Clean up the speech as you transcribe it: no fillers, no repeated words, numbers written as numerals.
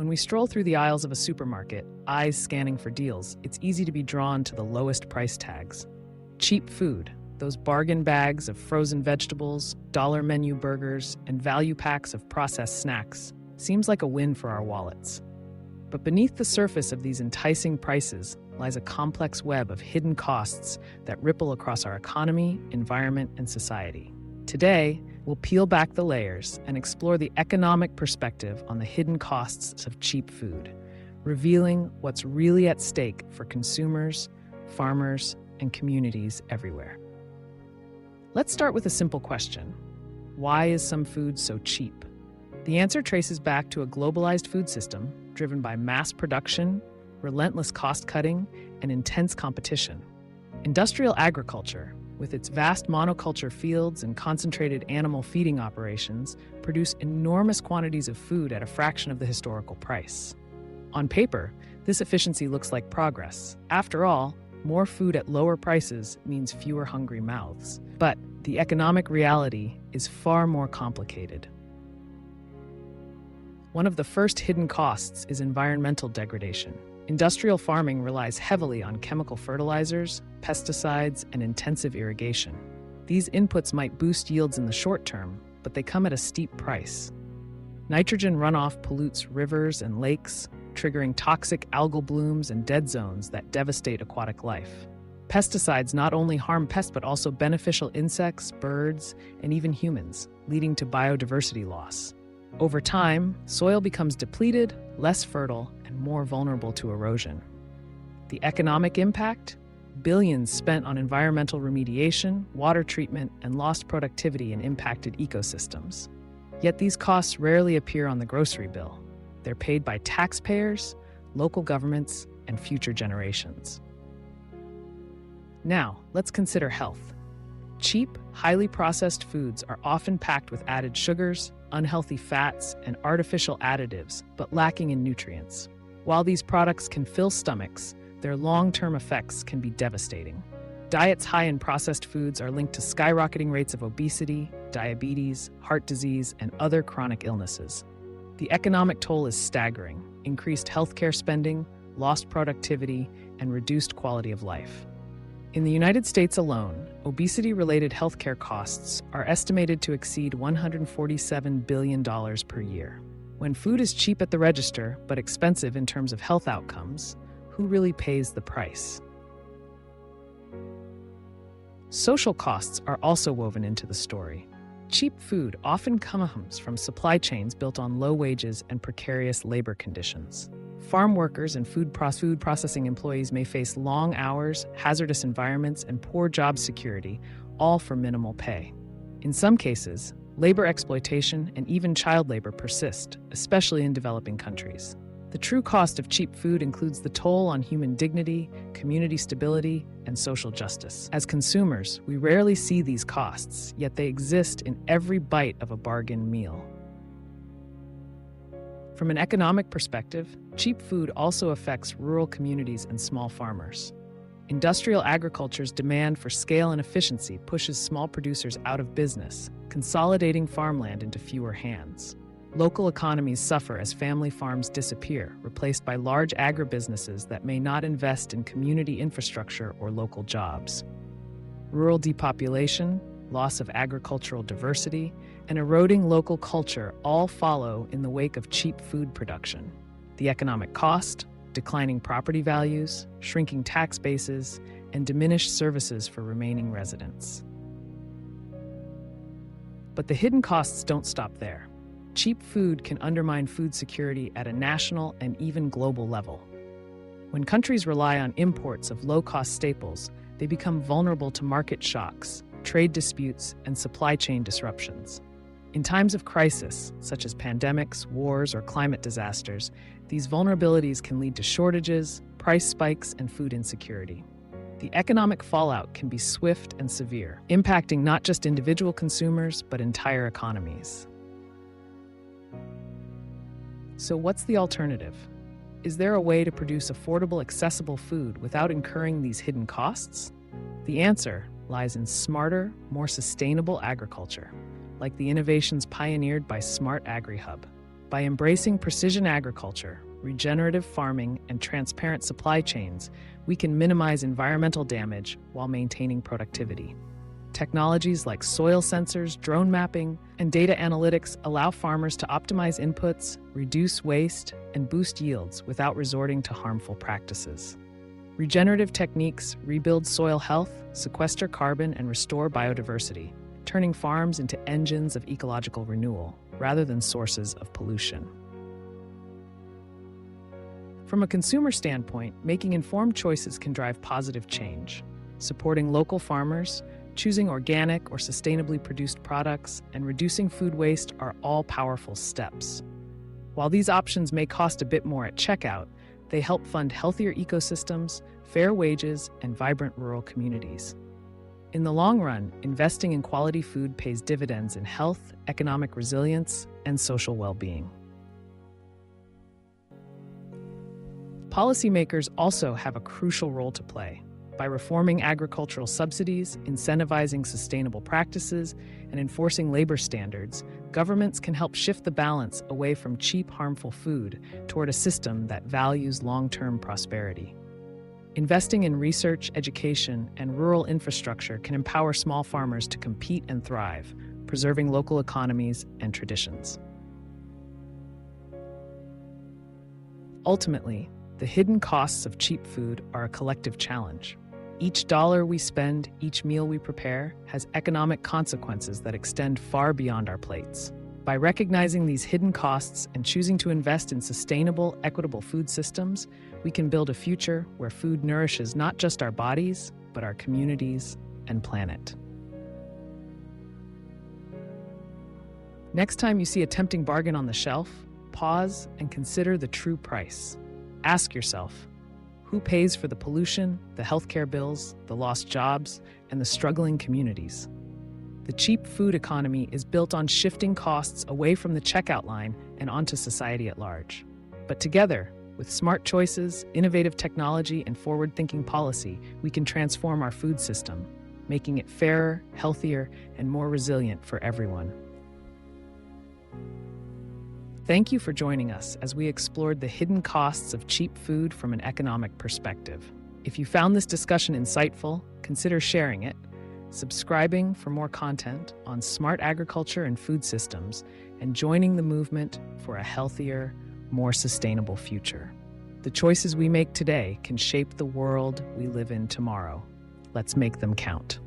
When we stroll through the aisles of a supermarket, eyes scanning for deals, it's easy to be drawn to the lowest price tags. Cheap food, those bargain bags of frozen vegetables, dollar menu burgers, and value packs of processed snacks, seems like a win for our wallets. But beneath the surface of these enticing prices lies a complex web of hidden costs that ripple across our economy, environment, and society. Today, we'll peel back the layers and explore the economic perspective on the hidden costs of cheap food, revealing what's really at stake for consumers, farmers, and communities everywhere. Let's start with a simple question. Why is some food so cheap? The answer traces back to a globalized food system driven by mass production, relentless cost-cutting, and intense competition. Industrial agriculture, with its vast monoculture fields and concentrated animal feeding operations, produce enormous quantities of food at a fraction of the historical price. On paper, this efficiency looks like progress. After all, more food at lower prices means fewer hungry mouths. But the economic reality is far more complicated. One of the first hidden costs is environmental degradation. Industrial farming relies heavily on chemical fertilizers, pesticides, and intensive irrigation. These inputs might boost yields in the short term, but they come at a steep price. Nitrogen runoff pollutes rivers and lakes, triggering toxic algal blooms and dead zones that devastate aquatic life. Pesticides not only harm pests but also beneficial insects, birds, and even humans, leading to biodiversity loss. Over time, soil becomes depleted, less fertile, and more vulnerable to erosion. The economic impact? Billions spent on environmental remediation, water treatment, and lost productivity in impacted ecosystems. Yet these costs rarely appear on the grocery bill. They're paid by taxpayers, local governments, and future generations. Now, let's consider health. Cheap, highly processed foods are often packed with added sugars, unhealthy fats, and artificial additives, but lacking in nutrients. While these products can fill stomachs, their long-term effects can be devastating. Diets high in processed foods are linked to skyrocketing rates of obesity, diabetes, heart disease, and other chronic illnesses. The economic toll is staggering: increased healthcare spending, lost productivity, and reduced quality of life. In the United States alone, obesity-related healthcare costs are estimated to exceed $147 billion per year. When food is cheap at the register but expensive in terms of health outcomes, who really pays the price? Social costs are also woven into the story. Cheap food often comes from supply chains built on low wages and precarious labor conditions. Farm workers and food processing employees may face long hours, hazardous environments, and poor job security, all for minimal pay. In some cases, labor exploitation and even child labor persist, especially in developing countries. The true cost of cheap food includes the toll on human dignity, community stability, and social justice. As consumers, we rarely see these costs, yet they exist in every bite of a bargain meal. From an economic perspective, cheap food also affects rural communities and small farmers. Industrial agriculture's demand for scale and efficiency pushes small producers out of business, consolidating farmland into fewer hands. Local economies suffer as family farms disappear, replaced by large agribusinesses that may not invest in community infrastructure or local jobs. Rural depopulation, loss of agricultural diversity, and eroding local culture all follow in the wake of cheap food production. The economic cost, declining property values, shrinking tax bases, and diminished services for remaining residents. But the hidden costs don't stop there. Cheap food can undermine food security at a national and even global level. When countries rely on imports of low-cost staples, they become vulnerable to market shocks, trade disputes, and supply chain disruptions. In times of crisis, such as pandemics, wars, or climate disasters, these vulnerabilities can lead to shortages, price spikes, and food insecurity. The economic fallout can be swift and severe, impacting not just individual consumers, but entire economies. So what's the alternative? Is there a way to produce affordable, accessible food without incurring these hidden costs? The answer lies in smarter, more sustainable agriculture, like the innovations pioneered by SMART-AGRI Hub. By embracing precision agriculture, regenerative farming, and transparent supply chains, we can minimize environmental damage while maintaining productivity. Technologies like soil sensors, drone mapping, and data analytics allow farmers to optimize inputs, reduce waste, and boost yields without resorting to harmful practices. Regenerative techniques rebuild soil health, sequester carbon, and restore biodiversity, turning farms into engines of ecological renewal rather than sources of pollution. From a consumer standpoint, making informed choices can drive positive change. Supporting local farmers, choosing organic or sustainably produced products, and reducing food waste are all powerful steps. While these options may cost a bit more at checkout, they help fund healthier ecosystems, fair wages, and vibrant rural communities. In the long run, investing in quality food pays dividends in health, economic resilience, and social well-being. Policymakers also have a crucial role to play. By reforming agricultural subsidies, incentivizing sustainable practices, and enforcing labor standards, governments can help shift the balance away from cheap, harmful food toward a system that values long-term prosperity. Investing in research, education, and rural infrastructure can empower small farmers to compete and thrive, preserving local economies and traditions. Ultimately, the hidden costs of cheap food are a collective challenge. Each dollar we spend, each meal we prepare, has economic consequences that extend far beyond our plates. By recognizing these hidden costs and choosing to invest in sustainable, equitable food systems, we can build a future where food nourishes not just our bodies, but our communities and planet. Next time you see a tempting bargain on the shelf, pause and consider the true price. Ask yourself, who pays for the pollution, the healthcare bills, the lost jobs, and the struggling communities? The cheap food economy is built on shifting costs away from the checkout line and onto society at large. But together, with smart choices, innovative technology, and forward-thinking policy, we can transform our food system, making it fairer, healthier, and more resilient for everyone. Thank you for joining us as we explored the hidden costs of cheap food from an economic perspective. If you found this discussion insightful, consider sharing it, subscribing for more content on smart agriculture and food systems, and joining the movement for a healthier, more sustainable future. The choices we make today can shape the world we live in tomorrow. Let's make them count.